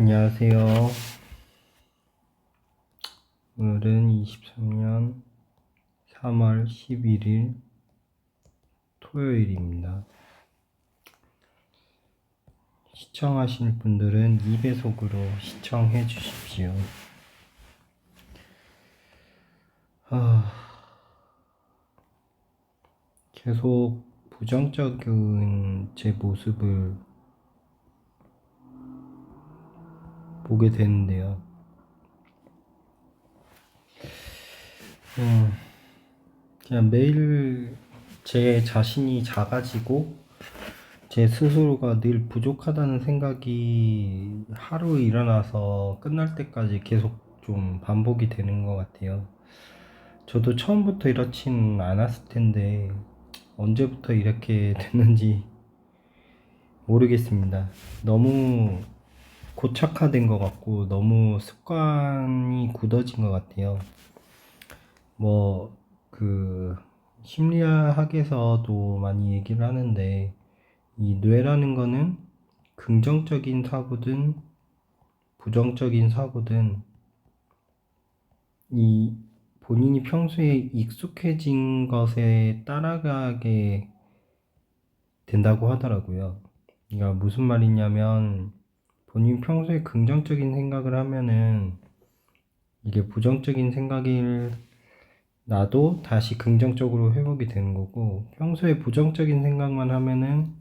안녕하세요. 오늘은 23년 3월 11일 토요일입니다. 시청하실 분들은 2배속으로 시청해 주십시오. 계속 부정적인 제 모습을 보게 되는데요. 그냥 매일 제 자신이 작아지고 제 스스로가 늘 부족하다는 생각이 하루 일어나서 끝날 때까지 계속 좀 반복이 되는 것 같아요. 저도 처음부터 이렇진 않았을 텐데 언제부터 이렇게 됐는지 모르겠습니다. 너무 고착화된 것 같고 너무 습관이 굳어진 것 같아요. 뭐 그 심리학에서도 많이 얘기를 하는데 이 뇌라는 거는 긍정적인 사고든 부정적인 사고든 이 본인이 평소에 익숙해진 것에 따라가게 된다고 하더라고요. 그러니까 무슨 말이냐면 본인 평소에 긍정적인 생각을 하면은 이게 부정적인 생각이 나도 다시 긍정적으로 회복이 되는 거고, 평소에 부정적인 생각만 하면은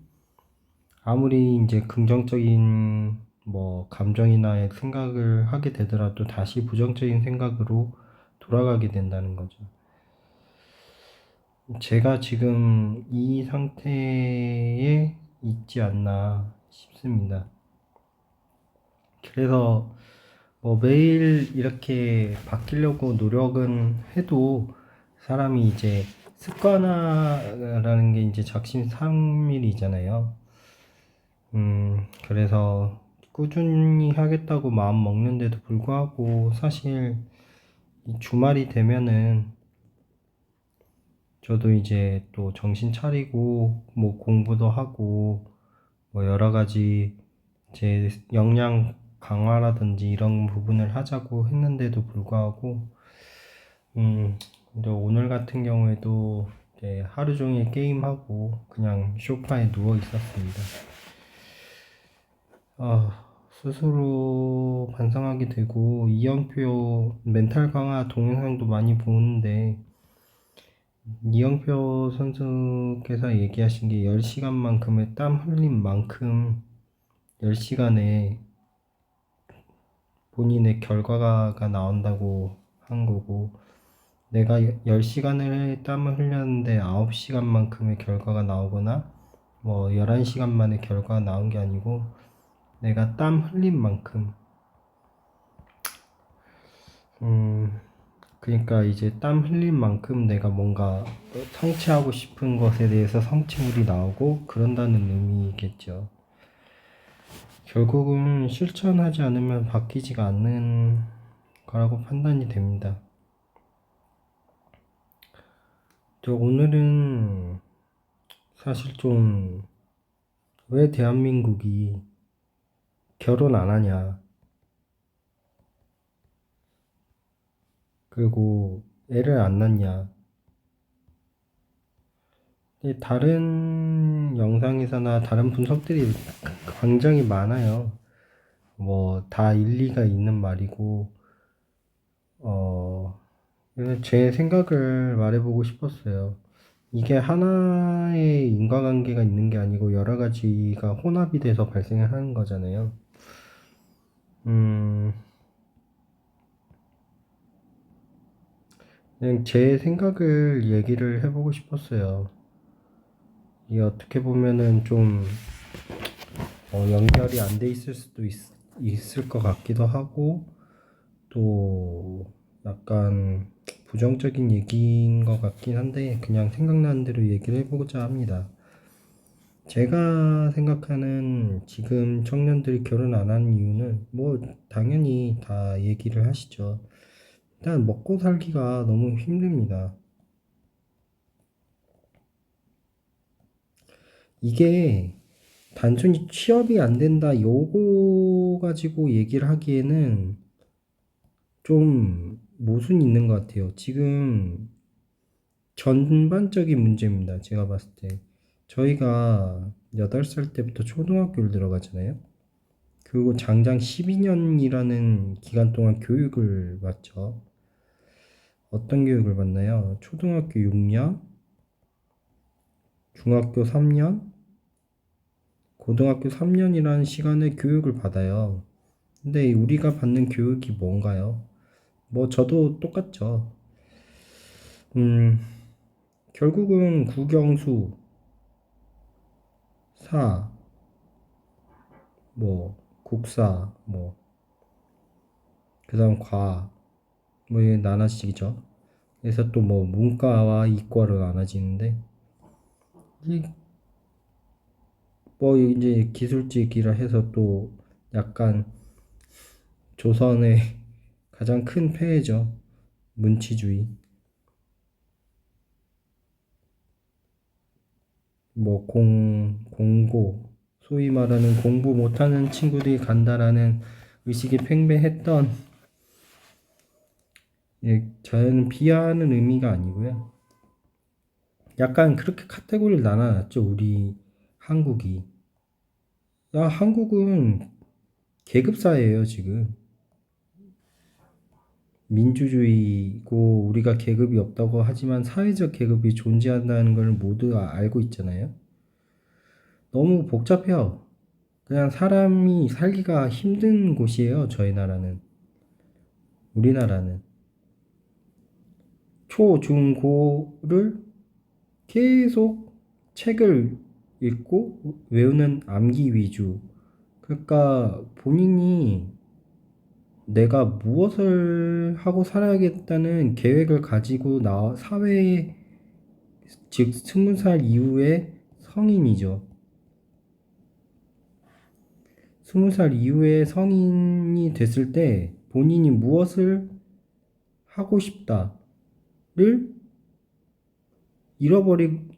아무리 이제 긍정적인 뭐 감정이나 생각을 하게 되더라도 다시 부정적인 생각으로 돌아가게 된다는 거죠. 제가 지금 이 상태에 있지 않나 싶습니다. 그래서 뭐 매일 이렇게 바뀌려고 노력은 해도 사람이 이제 습관화라는 게 이제 작심삼일이잖아요. 그래서 꾸준히 하겠다고 마음 먹는데도 불구하고 사실 이 주말이 되면은 저도 이제 또 정신 차리고 뭐 공부도 하고 뭐 여러 가지 제 역량 강화라든지 이런 부분을 하자고 했는데도 불구하고 근데 오늘 같은 경우에도 이제 하루 종일 게임하고 그냥 소파에 누워 있었습니다. 스스로 반성하게 되고 이영표 멘탈 강화 동영상도 많이 보는데 이영표 선수께서 얘기하신 게 10시간만큼의 땀 흘린 만큼 10시간에 본인의 결과가 나온다고 한 거고, 내가 10시간을 땀을 흘렸는데 9시간만큼의 결과가 나오거나 뭐 11시간 만에 결과가 나온 게 아니고 내가 땀 흘린 만큼 그러니까 이제 땀 흘린 만큼 내가 뭔가 성취하고 싶은 것에 대해서 성취물이 나오고 그런다는 의미겠죠. 결국은 실천하지 않으면 바뀌지가 않는 거라고 판단이 됩니다. 오늘은 사실 좀 왜 대한민국이 결혼 안 하냐, 그리고 애를 안 낳냐, 다른 영상에서나 다른 분석들이 굉장히 많아요. 뭐 다 일리가 있는 말이고, 제 생각을 말해보고 싶었어요. 이게 하나의 인과관계가 있는 게 아니고 여러 가지가 혼합이 돼서 발생을 하는 거잖아요. 그냥 제 생각을 얘기를 해보고 싶었어요. 이게 어떻게 보면은 좀 연결이 안 돼 있을 수도 있을 것 같기도 하고, 또 약간 부정적인 얘기인 것 같긴 한데 그냥 생각나는 대로 얘기를 해보고자 합니다. 제가 생각하는 지금 청년들이 결혼 안 하는 이유는 뭐 당연히 다 얘기를 하시죠. 일단 먹고 살기가 너무 힘듭니다. 이게 단순히 취업이 안 된다, 요거 가지고 얘기를 하기에는 좀 모순이 있는 것 같아요. 지금 전반적인 문제입니다. 제가 봤을 때. 저희가 8살 때부터 초등학교를 들어가잖아요. 그리고 장장 12년이라는 기간 동안 교육을 받죠. 어떤 교육을 받나요? 초등학교 6년, 중학교 3년, 고등학교 3년이라는 시간의 교육을 받아요. 근데 우리가 받는 교육이 뭔가요? 뭐 저도 똑같죠. 음, 결국은 국영수, 사, 뭐 국사, 뭐 그다음 과학, 뭐 이게 나눠지죠. 그래서 또 뭐 문과와 이과로 나눠지는데 이 뭐 이제 기술직이라 해서 또 약간 조선의 가장 큰 폐해죠. 문치주의. 뭐 공고, 소위 말하는 공부 못하는 친구들이 간다라는 의식이 팽배했던, 예, 저는 비하하는 의미가 아니고요. 약간 그렇게 카테고리를 나눠놨죠, 우리 한국이. 야, 한국은 계급사회예요, 지금. 민주주의고 우리가 계급이 없다고 하지만 사회적 계급이 존재한다는 걸 모두 알고 있잖아요. 너무 복잡해요. 그냥 사람이 살기가 힘든 곳이에요, 저희 나라는. 우리나라는. 초, 중, 고를 계속 책을 읽고 외우는 암기 위주. 그러니까 본인이 내가 무엇을 하고 살아야겠다는 계획을 가지고 사회에, 즉 20살 이후에 성인이죠. 20살 이후에 성인이 됐을 때 본인이 무엇을 하고 싶다를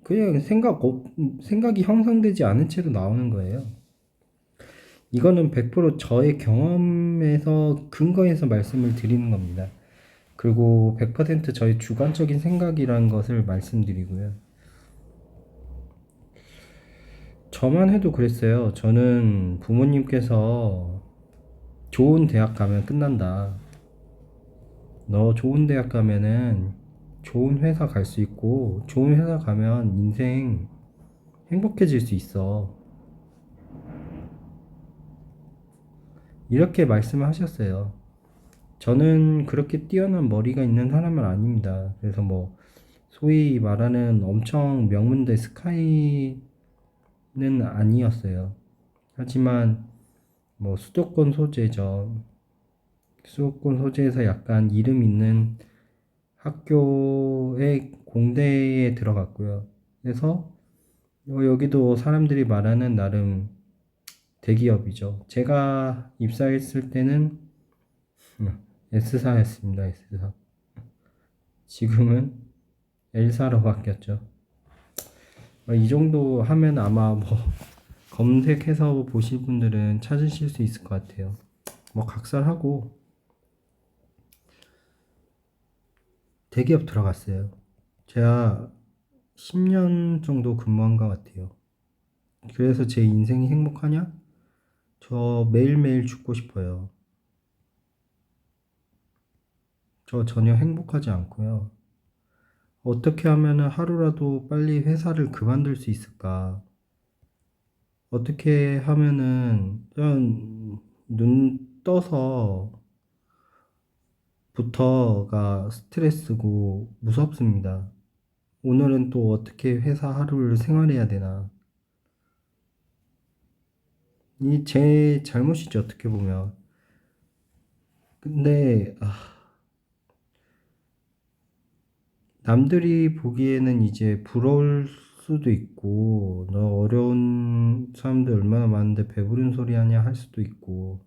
그냥 생각이 형성되지 않은 채로 나오는 거예요. 이거는 100% 저의 경험에서 근거해서 말씀을 드리는 겁니다. 그리고 100% 저의 주관적인 생각이라는 것을 말씀드리고요. 저만 해도 그랬어요. 저는 부모님께서 좋은 대학 가면 끝난다. 너 좋은 대학 가면은 좋은 회사 갈 수 있고, 좋은 회사 가면 인생 행복해질 수 있어. 이렇게 말씀을 하셨어요. 저는 그렇게 뛰어난 머리가 있는 사람은 아닙니다. 그래서 뭐, 소위 말하는 엄청 명문대 스카이는 아니었어요. 하지만, 뭐, 수도권 소재죠. 수도권 소재에서 약간 이름 있는 학교의 공대에 들어갔고요. 그래서 여기도 사람들이 말하는 나름 대기업이죠. 제가 입사했을 때는 S사였습니다. S사. 지금은 L사로 바뀌었죠. 이 정도 하면 아마 뭐 검색해서 보실 분들은 찾으실 수 있을 것 같아요. 뭐 각설하고 대기업 들어갔어요. 제가 10년 정도 근무한 것 같아요. 그래서 제 인생이 행복하냐? 저 매일매일 죽고 싶어요. 저 전혀 행복하지 않고요. 어떻게 하면은 하루라도 빨리 회사를 그만둘 수 있을까? 어떻게 하면은 그냥 눈 떠서 부터가 스트레스고 무섭습니다. 오늘은 또 어떻게 회사 하루를 생활해야 되나? 이 제 잘못이죠, 어떻게 보면. 근데 남들이 보기에는 이제 부러울 수도 있고, 너 어려운 사람들 얼마나 많은데 배부른 소리 하냐 할 수도 있고,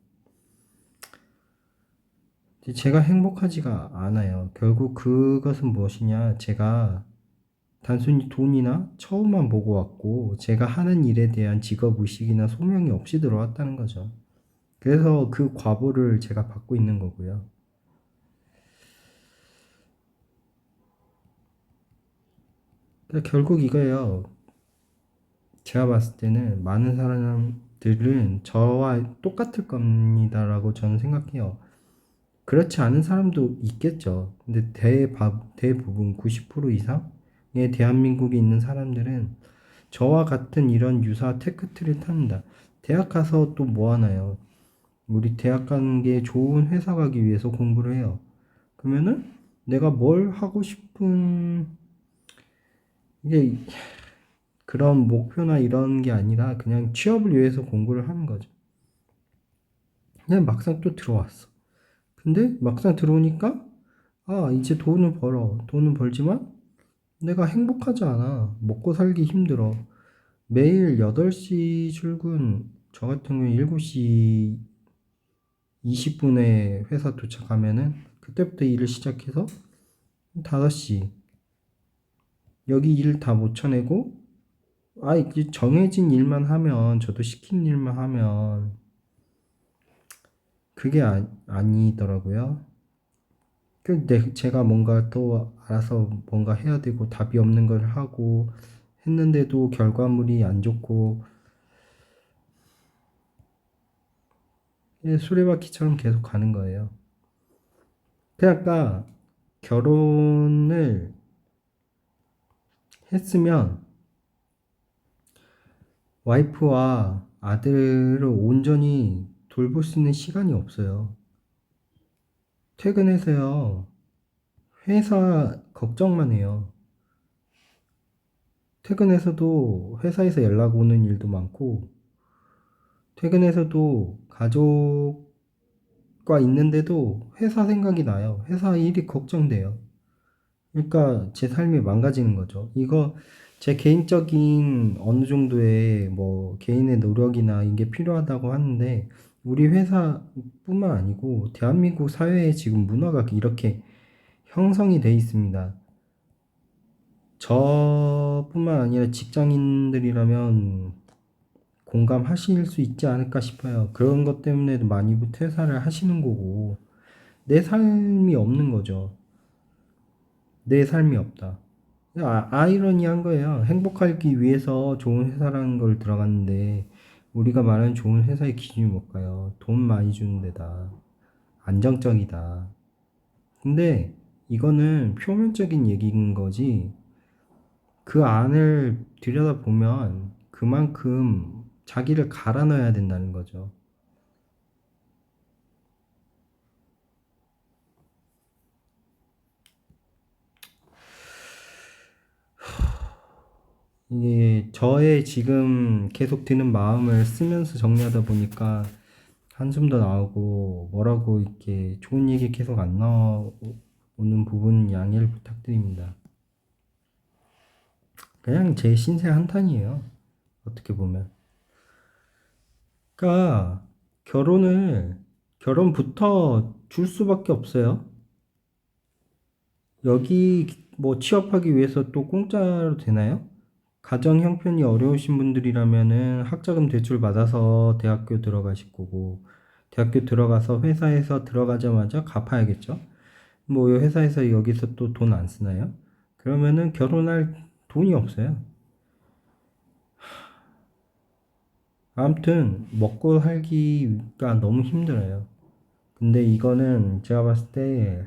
제가 행복하지가 않아요. 결국 그것은 무엇이냐? 제가 단순히 돈이나 처우만 보고 왔고 제가 하는 일에 대한 직업의식이나 소명이 없이 들어왔다는 거죠. 그래서 그 과보를 제가 받고 있는 거고요. 그러니까 결국 이거예요. 제가 봤을 때는 많은 사람들은 저와 똑같을 겁니다라고 저는 생각해요. 그렇지 않은 사람도 있겠죠. 근데 대부분 90% 이상의 대한민국에 있는 사람들은 저와 같은 이런 유사 테크트를 탑니다. 대학 가서 또 뭐 하나요? 우리 대학 가는 게 좋은 회사 가기 위해서 공부를 해요. 그러면은 내가 뭘 하고 싶은 이게 그런 목표나 이런 게 아니라 그냥 취업을 위해서 공부를 하는 거죠. 그냥 막상 또 들어왔어. 근데 막상 들어오니까 아, 이제 돈을 벌어. 돈은 벌지만 내가 행복하지 않아. 먹고 살기 힘들어. 매일 8시 출근, 저 같은 경우에 7시 20분에 회사 도착하면은 그때부터 일을 시작해서 5시. 여기 일 다 못 쳐내고, 아, 이제 정해진 일만 하면, 저도 시킨 일만 하면, 그게 아니더라고요. 제가 뭔가 또 알아서 뭔가 해야 되고 답이 없는 걸 하고 했는데도 결과물이 안 좋고 수레바퀴처럼 계속 가는 거예요. 그러니까 결혼을 했으면 와이프와 아들을 온전히 돌볼 수 있는 시간이 없어요. 퇴근해서요, 회사 걱정만 해요. 퇴근해서도 회사에서 연락 오는 일도 많고, 퇴근해서도 가족과 있는데도 회사 생각이 나요. 회사 일이 걱정돼요. 그러니까 제 삶이 망가지는 거죠. 이거 제 개인적인 어느 정도의 뭐 개인의 노력이나 이게 필요하다고 하는데 우리 회사뿐만 아니고 대한민국 사회에 지금 문화가 이렇게 형성이 돼 있습니다. 저뿐만 아니라 직장인들이라면 공감하실 수 있지 않을까 싶어요. 그런 것 때문에도 많이 퇴사를 하시는 거고 내 삶이 없는 거죠. 내 삶이 없다. 아이러니한 거예요. 행복하기 위해서 좋은 회사라는 걸 들어갔는데, 우리가 말하는 좋은 회사의 기준이 뭘까요? 돈 많이 주는 데다. 안정적이다. 근데 이거는 표면적인 얘기인 거지, 그 안을 들여다보면 그만큼 자기를 갈아 넣어야 된다는 거죠. 이게 저의 지금 계속 드는 마음을 쓰면서 정리하다 보니까 한숨도 나오고 뭐라고 이렇게 좋은 얘기 계속 안 나오는 부분 양해를 부탁드립니다. 그냥 제 신세 한탄이에요. 어떻게 보면. 그러니까 결혼부터 줄 수밖에 없어요. 여기 뭐 취업하기 위해서 또 공짜로 되나요? 가정 형편이 어려우신 분들이라면은 학자금 대출 받아서 대학교 들어가실 거고, 대학교 들어가서 회사에서 들어가자마자 갚아야겠죠? 뭐 회사에서 여기서 또 돈 안 쓰나요? 그러면은 결혼할 돈이 없어요. 아무튼 먹고 살기가 너무 힘들어요. 근데 이거는 제가 봤을 때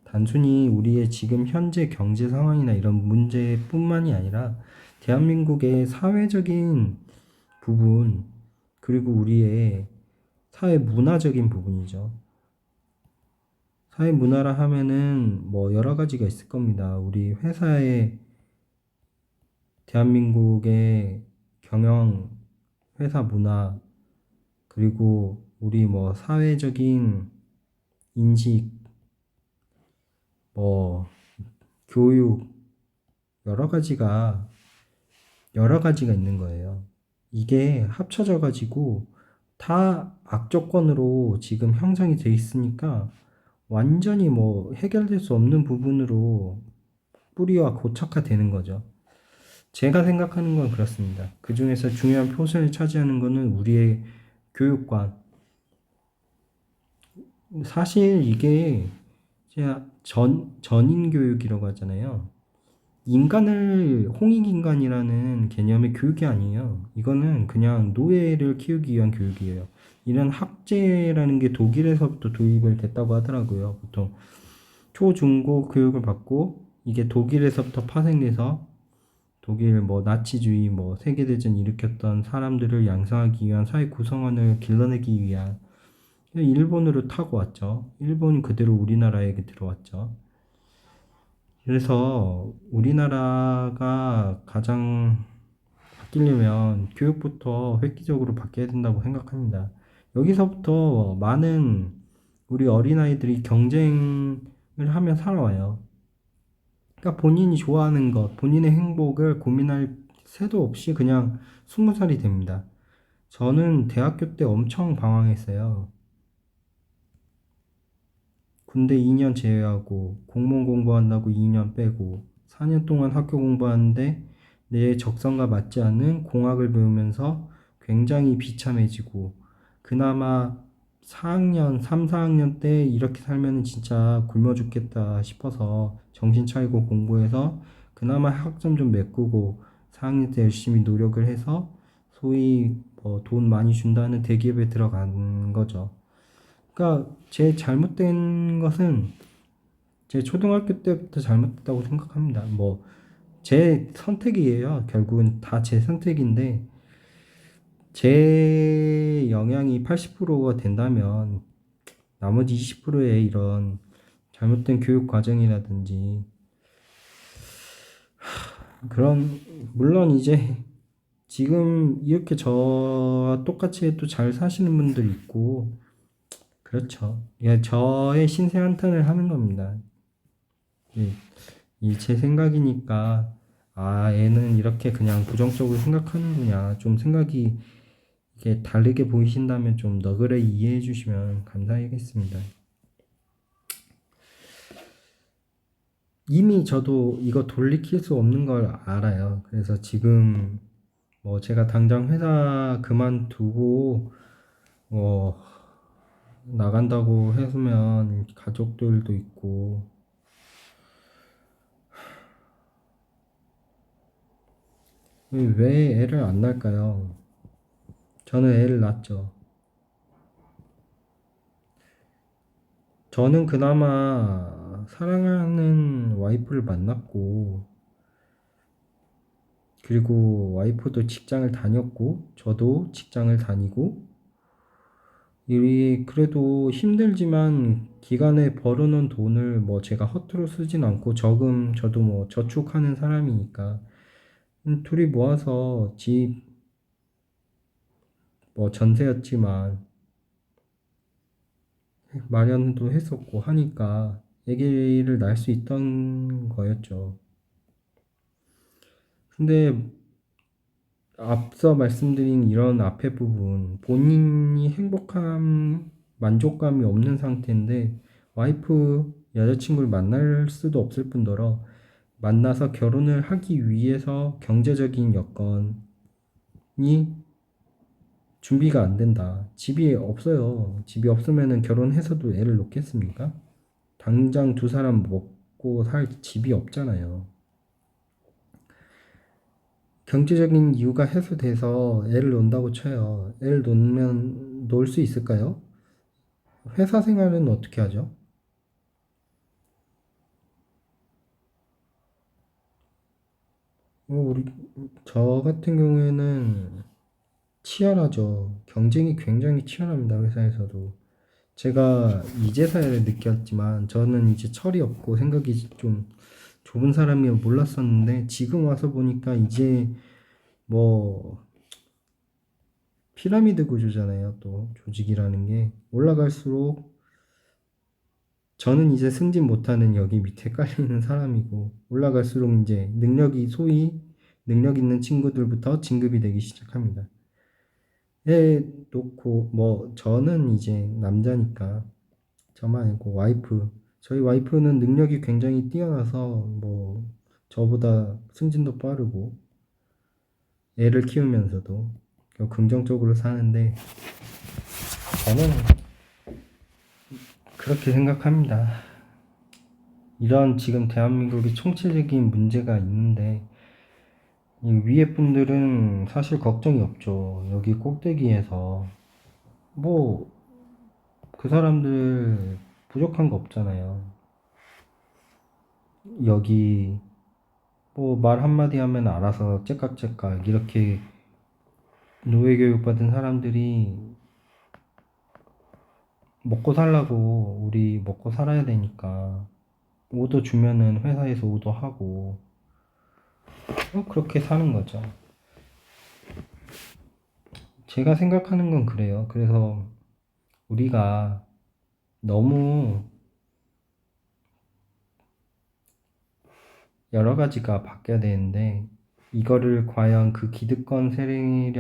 단순히 우리의 지금 현재 경제 상황이나 이런 문제뿐만이 아니라 대한민국의 사회적인 부분, 그리고 우리의 사회 문화적인 부분이죠. 사회 문화라 하면은 뭐 여러 가지가 있을 겁니다. 우리 회사의 대한민국의 경영 회사 문화, 그리고 우리 뭐 사회적인 인식, 뭐 교육, 여러 가지가 여러 가지가 있는 거예요. 이게 합쳐져 가지고 다 악조건으로 지금 형성이 돼 있으니까 완전히 뭐 해결될 수 없는 부분으로 뿌리와 고착화 되는 거죠. 제가 생각하는 건 그렇습니다. 그 중에서 중요한 표선을 차지하는 거는 우리의 교육관. 사실 이게 제가 전인 교육이라고 하잖아요. 인간을 홍익인간이라는 개념의 교육이 아니에요. 이거는 그냥 노예를 키우기 위한 교육이에요. 이런 학제라는 게 독일에서부터 도입을 됐다고 하더라고요. 보통 초중고 교육을 받고 이게 독일에서부터 파생돼서 독일 뭐 나치주의 뭐 세계대전 일으켰던 사람들을 양성하기 위한 사회 구성원을 길러내기 위한 일본으로 타고 왔죠. 일본 그대로 우리나라에게 들어왔죠. 그래서 우리나라가 가장 바뀌려면 교육부터 획기적으로 바뀌어야 된다고 생각합니다. 여기서부터 많은 우리 어린아이들이 경쟁을 하며 살아와요. 그러니까 본인이 좋아하는 것, 본인의 행복을 고민할 새도 없이 그냥 20살이 됩니다. 저는 대학교 때 엄청 방황했어요. 군대 2년 제외하고 공무원 공부한다고 2년 빼고 4년 동안 학교 공부하는데 내 적성과 맞지 않는 공학을 배우면서 굉장히 비참해지고 그나마 4학년, 3, 4학년 때 이렇게 살면 진짜 굶어 죽겠다 싶어서 정신 차리고 공부해서 그나마 학점 좀 메꾸고 4학년 때 열심히 노력을 해서 소위 뭐 돈 많이 준다는 대기업에 들어간 거죠. 그러니까 제 잘못된 것은 제 초등학교 때부터 잘못됐다고 생각합니다. 뭐 제 선택이에요. 결국은 다 제 선택인데 제 영향이 80%가 된다면 나머지 20%의 이런 잘못된 교육 과정이라든지 그런 물론 이제 지금 이렇게 저와 똑같이 또 잘 사시는 분들 있고 그렇죠. 예, 저의 신세 한탄을 하는 겁니다. 예, 이 제 생각이니까 아 애는 이렇게 그냥 부정적으로 생각하는구나 좀 생각이 이게 다르게 보이신다면 좀 너그레 이해해 주시면 감사하겠습니다. 이미 저도 이거 돌이킬 수 없는 걸 알아요. 그래서 지금 뭐 제가 당장 회사 그만두고 뭐 나간다고 했으면 가족들도 있고 왜 애를 안 낳을까요? 저는 애를 낳았죠. 저는 그나마 사랑하는 와이프를 만났고, 그리고 와이프도 직장을 다녔고, 저도 직장을 다니고, 이 그래도 힘들지만 기간에 벌어놓은 돈을 뭐 제가 허투루 쓰진 않고 저도 뭐 저축하는 사람이니까 둘이 모아서 집 뭐 전세였지만 마련도 했었고 하니까 아기를 낳을 수 있던 거였죠. 근데 앞서 말씀드린 이런 앞에 부분, 본인이 행복함, 만족감이 없는 상태인데, 와이프, 여자친구를 만날 수도 없을 뿐더러, 만나서 결혼을 하기 위해서 경제적인 여건이 준비가 안 된다. 집이 없어요. 집이 없으면은 결혼해서도 애를 놓겠습니까? 당장 두 사람 먹고 살 집이 없잖아요. 경제적인 이유가 해소돼서 애를 놓는다고 쳐요. 애를 놓으면 놓을 수 있을까요? 회사 생활은 어떻게 하죠? 우리 저 같은 경우에는 치열하죠. 경쟁이 굉장히 치열합니다. 회사에서도. 제가 이제서야 느꼈지만 저는 이제 철이 없고 생각이 좀 좁은 사람이 몰랐었는데 지금 와서 보니까 이제 뭐 피라미드 구조잖아요. 또 조직이라는 게 올라갈수록 저는 이제 승진 못하는 여기 밑에 깔리는 사람이고 올라갈수록 이제 소위 능력 있는 친구들부터 진급이 되기 시작합니다. 애 놓고 뭐 저는 이제 남자니까 저만 아니고 저희 와이프는 능력이 굉장히 뛰어나서 뭐 저보다 승진도 빠르고 애를 키우면서도 긍정적으로 사는데 저는 그렇게 생각합니다. 이런 지금 대한민국이 총체적인 문제가 있는데 이 위에 분들은 사실 걱정이 없죠. 여기 꼭대기에서 뭐 그 사람들 부족한 거 없잖아요. 여기 뭐 말 한마디 하면 알아서 째깍째깍 이렇게 노예 교육 받은 사람들이 먹고 살라고 우리 먹고 살아야 되니까 오더 주면은 회사에서 오더 하고 그렇게 사는 거죠. 제가 생각하는 건 그래요. 그래서 우리가 너무 여러 가지가 바뀌어야 되는데 이거를 과연 그 기득권 세력이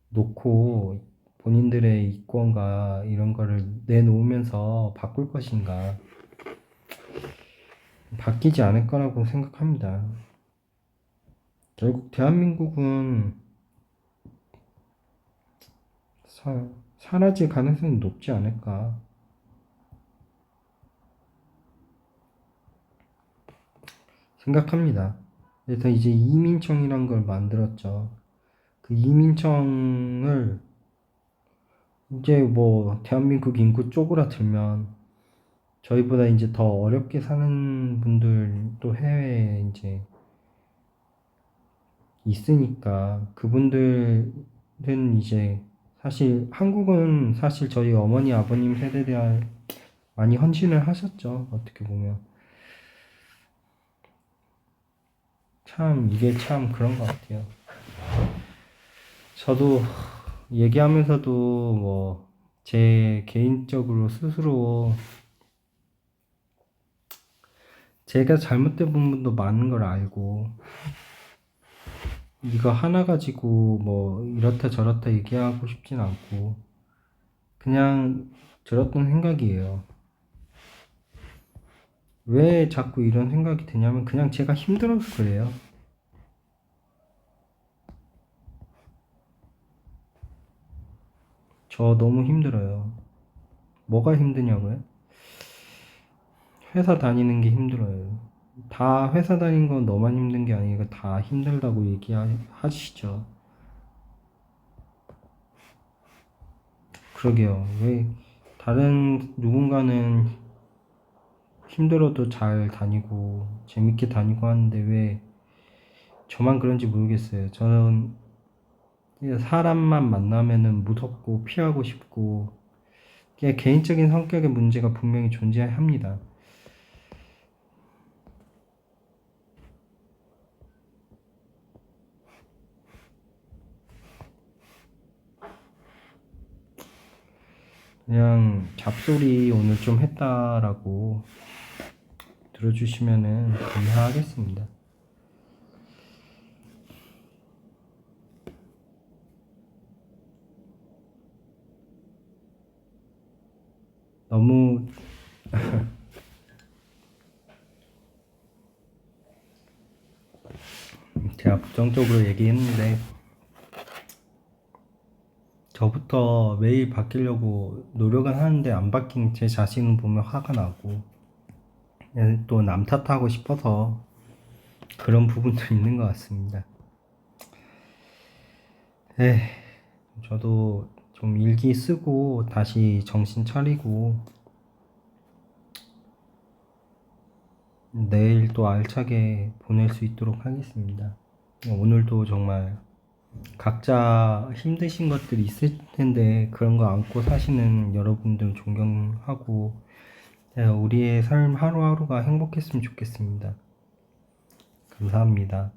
놓고 본인들의 이권과 이런 거를 내놓으면서 바꿀 것인가? 바뀌지 않을 거라고 생각합니다. 결국 대한민국은 사라질 가능성이 높지 않을까? 생각합니다. 그래서 이제 이민청이란 걸 만들었죠. 그 이민청을 이제 뭐 대한민국 인구 쪼그라들면 저희보다 이제 더 어렵게 사는 분들도 해외에 이제 있으니까 그분들은 이제 사실 한국은 사실 저희 어머니 아버님 세대에 대한 많이 헌신을 하셨죠. 어떻게 보면 참 이게 참 그런 것 같아요. 저도 얘기하면서도 뭐 제 개인적으로 스스로 제가 잘못된 부분도 많은 걸 알고 이거 하나 가지고 뭐 이렇다 저렇다 얘기하고 싶진 않고 그냥 들었던 생각이에요. 왜 자꾸 이런 생각이 드냐면 그냥 제가 힘들어서 그래요. 저 너무 힘들어요. 뭐가 힘드냐고요? 회사 다니는 게 힘들어요. 다 회사 다니는 건 너만 힘든 게 아니라 다 힘들다고 얘기하시죠. 그러게요. 왜 다른 누군가는 힘들어도 잘 다니고 재밌게 다니고 하는데 왜 저만 그런지 모르겠어요. 저는 사람만 만나면은 무섭고 피하고 싶고 개인적인 성격의 문제가 분명히 존재합니다. 그냥 잡소리 오늘 좀 했다라고 들어주시면은 감사하겠습니다. 너무 제가 부정적으로 얘기했는데 저부터 매일 바뀌려고 노력은 하는데 안 바뀐 제 자신을 보면 화가 나고 또 남 탓하고 싶어서 그런 부분도 있는 것 같습니다. 저도 좀 일기 쓰고 다시 정신 차리고 내일 또 알차게 보낼 수 있도록 하겠습니다. 오늘도 정말 각자 힘드신 것들이 있을 텐데 그런 거 안고 사시는 여러분들 존경하고 우리의 삶 하루하루가 행복했으면 좋겠습니다. 감사합니다.